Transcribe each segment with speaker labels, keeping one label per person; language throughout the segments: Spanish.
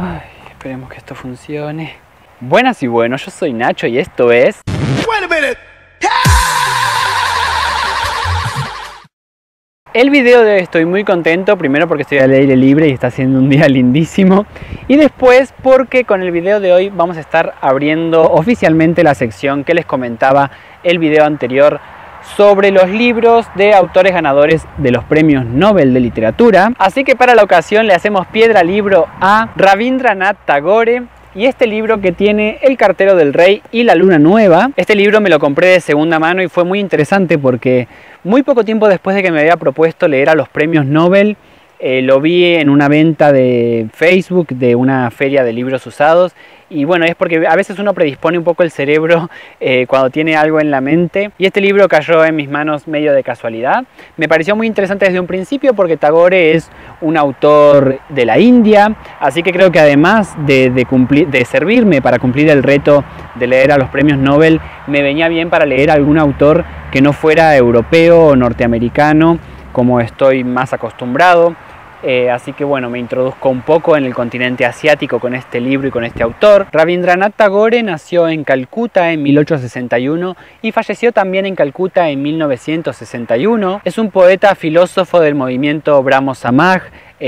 Speaker 1: Ay, esperemos que esto funcione. Buenas y buenos, yo soy Nacho y esto es... El video de hoy estoy muy contento, primero porque estoy al aire libre y está haciendo un día lindísimo, y después porque con el video de hoy vamos a estar abriendo oficialmente la sección que les comentaba el video anterior sobre los libros de autores ganadores de los premios Nobel de Literatura. Así que para la ocasión le hacemos piedra al libro a Rabindranath Tagore, y este libro que tiene El cartero del rey y La luna nueva. Este libro me lo compré de segunda mano y fue muy interesante porque muy poco tiempo después de que me había propuesto leer a los premios Nobel, lo vi en una venta de Facebook de una feria de libros usados. Y bueno, es porque a veces uno predispone un poco el cerebro cuando tiene algo en la mente. Y este libro cayó en mis manos medio de casualidad. Me pareció muy interesante desde un principio porque Tagore es un autor de la India. Así que creo que además de servirme para cumplir el reto de leer a los premios Nobel, me venía bien para leer a algún autor que no fuera europeo o norteamericano, como estoy más acostumbrado. Así que bueno, me introduzco un poco en el continente asiático con este libro y con este autor. Rabindranath Tagore nació en Calcuta en 1861 y falleció también en Calcuta en 1961. Es un poeta filósofo del movimiento Brahmo Samaj,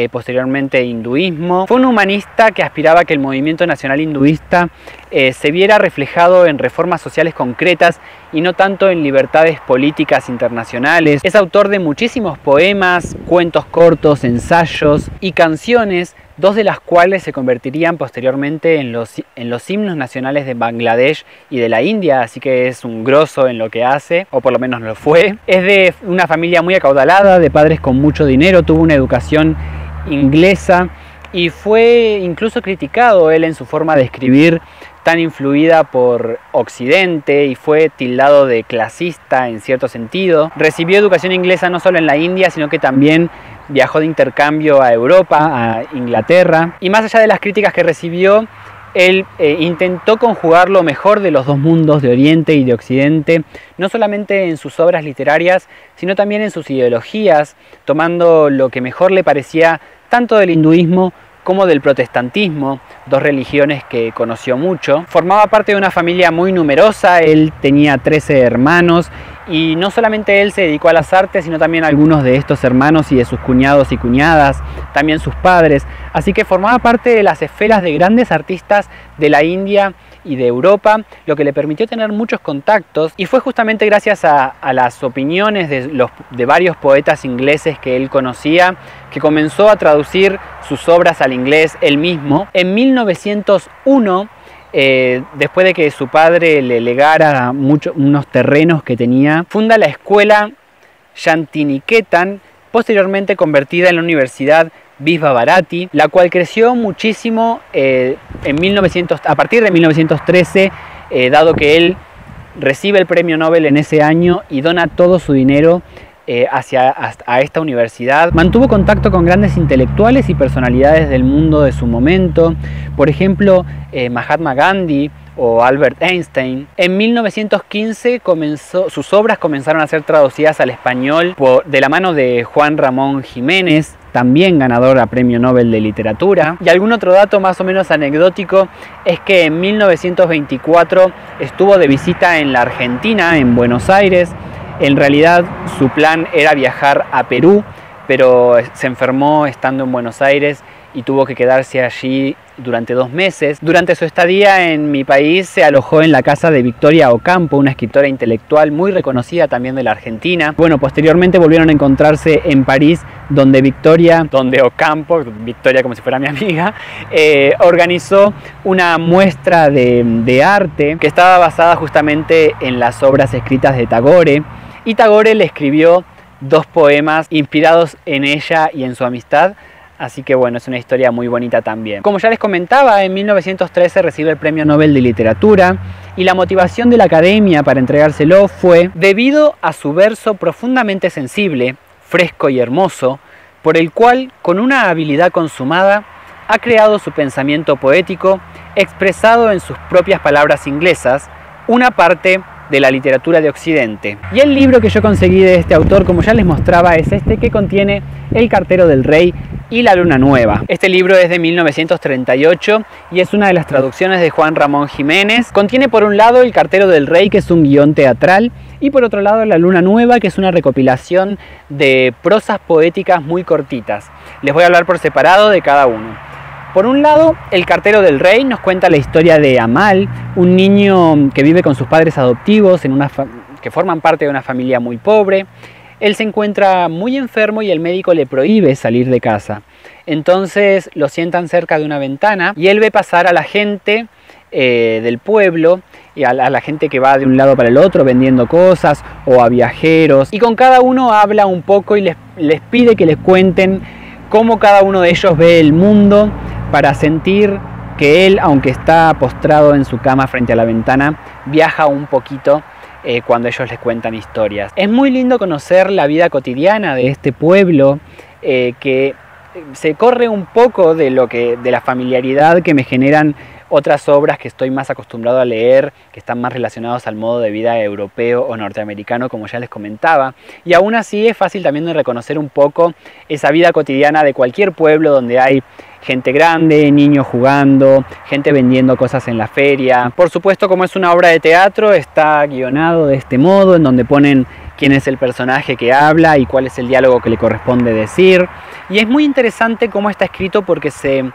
Speaker 1: posteriormente hinduismo. Fue un humanista que aspiraba a que el movimiento nacional hinduista se viera reflejado en reformas sociales concretas y no tanto en libertades políticas internacionales. Es autor de muchísimos poemas, cuentos cortos, ensayos y canciones, dos de las cuales se convertirían posteriormente en los himnos nacionales de Bangladesh y de la India, así que es un grosso en lo que hace, o por lo menos lo fue. Es de una familia muy acaudalada, de padres con mucho dinero, tuvo una educación inglesa y fue incluso criticado él en su forma de escribir tan influida por Occidente, y fue tildado de clasista en cierto sentido. Recibió educación inglesa no solo en la India, sino que también viajó de intercambio a Europa, a Inglaterra, y más allá de las críticas que recibió, él intentó conjugar lo mejor de los dos mundos, de Oriente y de Occidente, no solamente en sus obras literarias, sino también en sus ideologías, tomando lo que mejor le parecía tanto del hinduismo como del protestantismo, dos religiones que conoció mucho. Formaba parte de una familia muy numerosa, él tenía 13 hermanos, y no solamente él se dedicó a las artes, sino también algunos de estos hermanos y de sus cuñados y cuñadas, también sus padres. Así que formaba parte de las esferas de grandes artistas de la India y de Europa, lo que le permitió tener muchos contactos, y fue justamente gracias a las opiniones de varios poetas ingleses que él conocía, que comenzó a traducir sus obras al inglés él mismo. En 1901, después de que su padre le legara unos terrenos que tenía, funda la escuela Shantiniketan, posteriormente convertida en la Universidad Vishva Bharati, la cual creció muchísimo a partir de 1913, dado que él recibe el premio Nobel en ese año y dona todo su dinero a esta universidad. Mantuvo contacto con grandes intelectuales y personalidades del mundo de su momento, por ejemplo Mahatma Gandhi o Albert Einstein. En 1915 sus obras comenzaron a ser traducidas al español de la mano de Juan Ramón Jiménez, también ganador a Premio Nobel de Literatura. Y algún otro dato más o menos anecdótico es que en 1924 estuvo de visita en la Argentina, en Buenos Aires. En realidad su plan era viajar a Perú, pero se enfermó estando en Buenos Aires y tuvo que quedarse allí durante 2 meses. Durante su estadía en mi país se alojó en la casa de Victoria Ocampo, una escritora intelectual muy reconocida también de la Argentina. Bueno, posteriormente volvieron a encontrarse en París, donde Ocampo, Victoria como si fuera mi amiga, organizó una muestra de arte que estaba basada justamente en las obras escritas de Tagore, y Tagore le escribió 2 poemas inspirados en ella y en su amistad. Así que bueno, es una historia muy bonita también. Como ya les comentaba, en 1913 recibe el Premio Nobel de Literatura, y la motivación de la Academia para entregárselo fue debido a su verso profundamente sensible, fresco y hermoso, por el cual, con una habilidad consumada, ha creado su pensamiento poético, expresado en sus propias palabras inglesas, una parte de la literatura de Occidente. Y el libro que yo conseguí de este autor, como ya les mostraba, es este que contiene El cartero del rey y La Luna Nueva. Este libro es de 1938 y es una de las traducciones de Juan Ramón Jiménez. Contiene por un lado El cartero del rey, que es un guión teatral, y por otro lado La Luna Nueva, que es una recopilación de prosas poéticas muy cortitas. Les voy a hablar por separado de cada uno. Por un lado, El cartero del rey nos cuenta la historia de Amal, un niño que vive con sus padres adoptivos que forman parte de una familia muy pobre. Él se encuentra muy enfermo y el médico le prohíbe salir de casa. Entonces lo sientan cerca de una ventana y él ve pasar a la gente del pueblo y a la gente que va de un lado para el otro vendiendo cosas, o a viajeros. Y con cada uno habla un poco y les pide que les cuenten cómo cada uno de ellos ve el mundo, para sentir que él, aunque está postrado en su cama frente a la ventana, viaja un poquito cuando ellos les cuentan historias. Es muy lindo conocer la vida cotidiana de este pueblo, que se corre un poco de la familiaridad que me generan otras obras que estoy más acostumbrado a leer, que están más relacionados al modo de vida europeo o norteamericano, como ya les comentaba. Y aún así es fácil también de reconocer un poco esa vida cotidiana de cualquier pueblo donde hay gente grande, niños jugando, gente vendiendo cosas en la feria. Por supuesto, como es una obra de teatro, está guionado de este modo, en donde ponen quién es el personaje que habla y cuál es el diálogo que le corresponde decir. Y es muy interesante cómo está escrito, porque se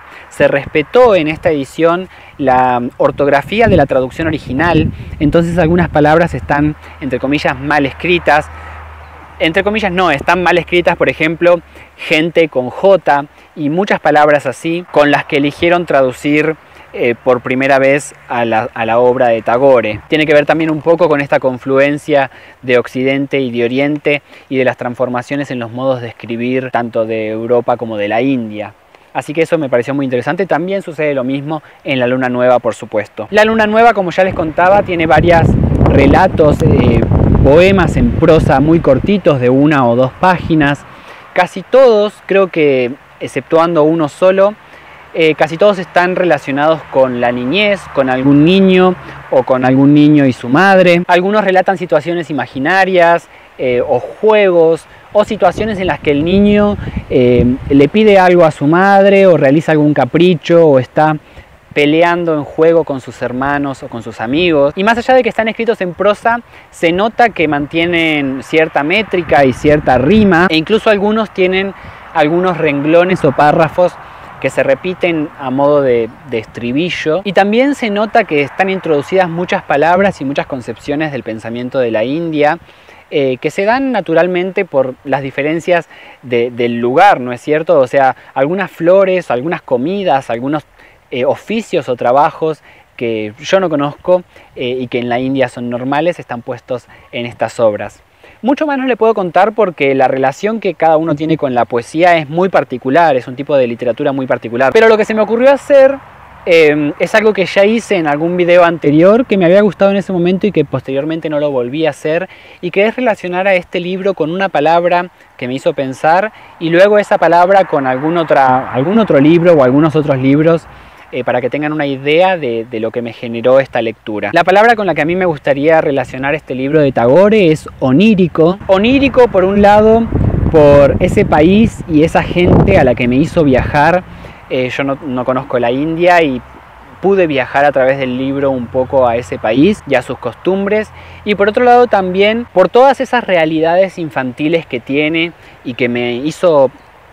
Speaker 1: respetó en esta edición la ortografía de la traducción original. Entonces algunas palabras están, entre comillas, mal escritas. Entre comillas no, están mal escritas, por ejemplo, gente con J y muchas palabras así, con las que eligieron traducir por primera vez a la obra de Tagore. Tiene que ver también un poco con esta confluencia de Occidente y de Oriente y de las transformaciones en los modos de escribir tanto de Europa como de la India. Así que eso me pareció muy interesante. También sucede lo mismo en La Luna Nueva, por supuesto. La Luna Nueva, como ya les contaba, tiene varios relatos, poemas en prosa muy cortitos de 1 o 2 páginas. Casi todos, creo que exceptuando uno solo, casi todos están relacionados con la niñez, con algún niño o con algún niño y su madre. Algunos relatan situaciones imaginarias o juegos, o situaciones en las que el niño le pide algo a su madre, o realiza algún capricho, o está peleando en juego con sus hermanos o con sus amigos. Y más allá de que están escritos en prosa, se nota que mantienen cierta métrica y cierta rima, e incluso algunos tienen algunos renglones o párrafos que se repiten a modo de estribillo. Y también se nota que están introducidas muchas palabras y muchas concepciones del pensamiento de la India, que se dan naturalmente por las diferencias del lugar, ¿no es cierto? O sea, algunas flores, algunas comidas, algunos oficios o trabajos que yo no conozco y que en la India son normales, están puestos en estas obras. Mucho más no le puedo contar, porque la relación que cada uno tiene con la poesía es muy particular, es un tipo de literatura muy particular. Pero lo que se me ocurrió hacer es algo que ya hice en algún video anterior, que me había gustado en ese momento y que posteriormente no lo volví a hacer, y que es relacionar a este libro con una palabra que me hizo pensar, y luego esa palabra con algún otro libro o algunos otros libros, para que tengan una idea de lo que me generó esta lectura. La palabra con la que a mí me gustaría relacionar este libro de Tagore es onírico. Onírico, por un lado, por ese país y esa gente a la que me hizo viajar. Yo no conozco la India y pude viajar a través del libro un poco a ese país y a sus costumbres. Y por otro lado también por todas esas realidades infantiles que tiene y que me hizo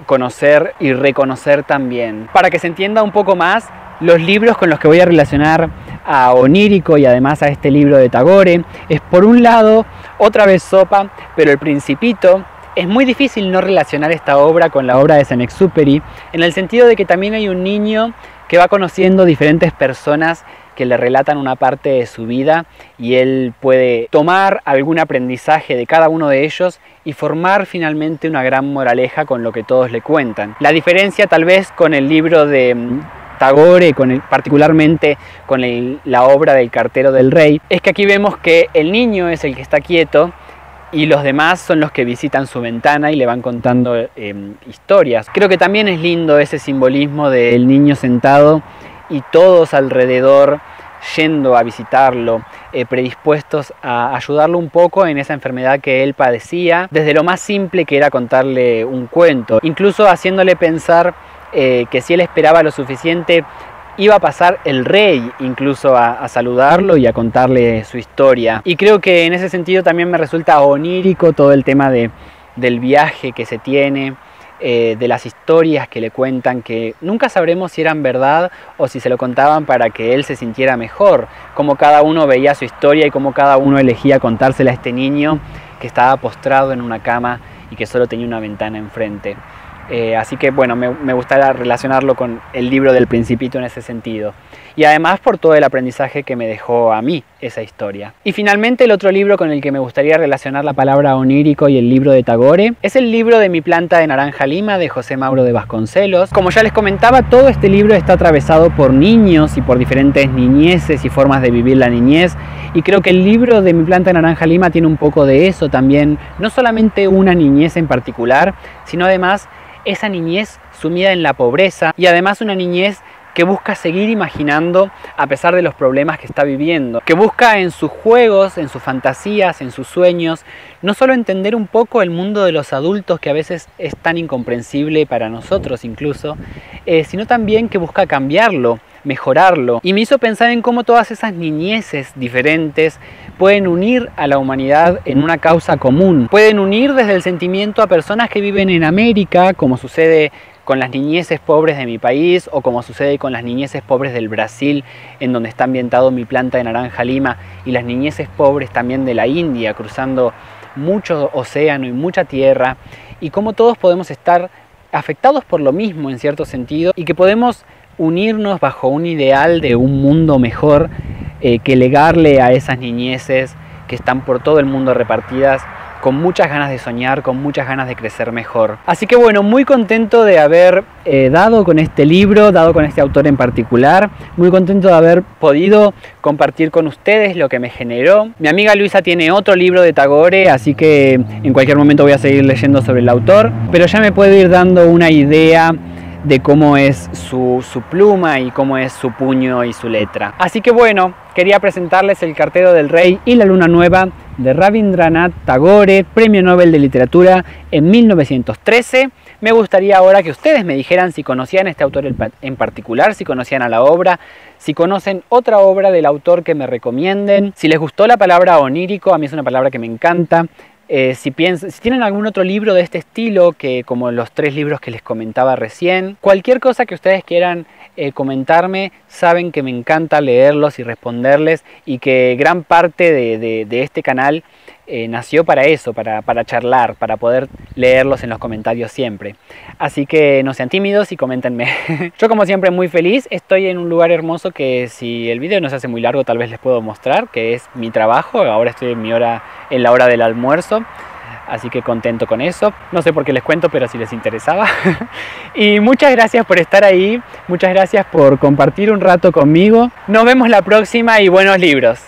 Speaker 1: conocer y reconocer también. Para que se entienda un poco más, los libros con los que voy a relacionar a Onírico y además a este libro de Tagore es, por un lado, otra vez Sopa, pero El Principito. Es muy difícil no relacionar esta obra con la obra de Saint-Exupéry, en el sentido de que también hay un niño que va conociendo diferentes personas que le relatan una parte de su vida, y él puede tomar algún aprendizaje de cada uno de ellos y formar finalmente una gran moraleja con lo que todos le cuentan. La diferencia tal vez con el libro de Tagore, particularmente con la obra del cartero del rey, es que aquí vemos que el niño es el que está quieto y los demás son los que visitan su ventana y le van contando historias. Creo que también es lindo ese simbolismo del niño sentado y todos alrededor yendo a visitarlo, predispuestos a ayudarlo un poco en esa enfermedad que él padecía, desde lo más simple que era contarle un cuento, incluso haciéndole pensar que si él esperaba lo suficiente iba a pasar el rey incluso a saludarlo y a contarle su historia. Y creo que en ese sentido también me resulta onírico todo el tema del viaje que se tiene, de las historias que le cuentan, que nunca sabremos si eran verdad o si se lo contaban para que él se sintiera mejor, como cada uno veía su historia y como cada uno elegía contársela a este niño que estaba postrado en una cama y que solo tenía una ventana enfrente. Así que bueno, me gustaría relacionarlo con el libro del Principito en ese sentido. Y además por todo el aprendizaje que me dejó a mí esa historia. Y finalmente el otro libro con el que me gustaría relacionar la palabra onírico y el libro de Tagore es el libro de Mi planta de naranja lima de José Mauro de Vasconcelos. Como ya les comentaba, todo este libro está atravesado por niños y por diferentes niñeces y formas de vivir la niñez. Y creo que el libro de Mi planta de naranja lima tiene un poco de eso también. No solamente una niñez en particular, sino además esa niñez sumida en la pobreza y además una niñez que busca seguir imaginando a pesar de los problemas que está viviendo, que busca en sus juegos, en sus fantasías, en sus sueños, no solo entender un poco el mundo de los adultos que a veces es tan incomprensible para nosotros incluso, sino también que busca cambiarlo, mejorarlo. Y me hizo pensar en cómo todas esas niñeces diferentes pueden unir a la humanidad en una causa común. Pueden unir desde el sentimiento a personas que viven en América, como sucede con las niñeces pobres de mi país o como sucede con las niñeces pobres del Brasil, en donde está ambientado Mi planta de naranja lima, y las niñeces pobres también de la India, cruzando mucho océano y mucha tierra, y cómo todos podemos estar afectados por lo mismo en cierto sentido y que podemos unirnos bajo un ideal de un mundo mejor que legarle a esas niñeces que están por todo el mundo repartidas, con muchas ganas de soñar, con muchas ganas de crecer mejor. Así que bueno, muy contento de haber dado con este libro, dado con este autor en particular, muy contento de haber podido compartir con ustedes lo que me generó. Mi amiga Luisa tiene otro libro de Tagore, así que en cualquier momento voy a seguir leyendo sobre el autor, pero ya me puedo ir dando una idea de cómo es su pluma y cómo es su puño y su letra. Así que bueno, quería presentarles El cartero del rey y la luna nueva de Rabindranath Tagore, Premio Nobel de Literatura en 1913. Me gustaría ahora que ustedes me dijeran si conocían a este autor en particular, si conocían a la obra, si conocen otra obra del autor que me recomienden, si les gustó la palabra onírico, a mí es una palabra que me encanta. Si tienen algún otro libro de este estilo, que como los 3 libros que les comentaba recién, cualquier cosa que ustedes quieran comentarme, saben que me encanta leerlos y responderles, y que gran parte de este canal nació para eso, para charlar, para poder leerlos en los comentarios siempre. Así que no sean tímidos y coméntenme. Yo como siempre muy feliz, estoy en un lugar hermoso que si el video no se hace muy largo tal vez les puedo mostrar, que es mi trabajo. Ahora estoy en la hora del almuerzo, así que contento con eso. No sé por qué les cuento, pero si les interesaba. Y muchas gracias por estar ahí, muchas gracias por compartir un rato conmigo. Nos vemos la próxima y buenos libros.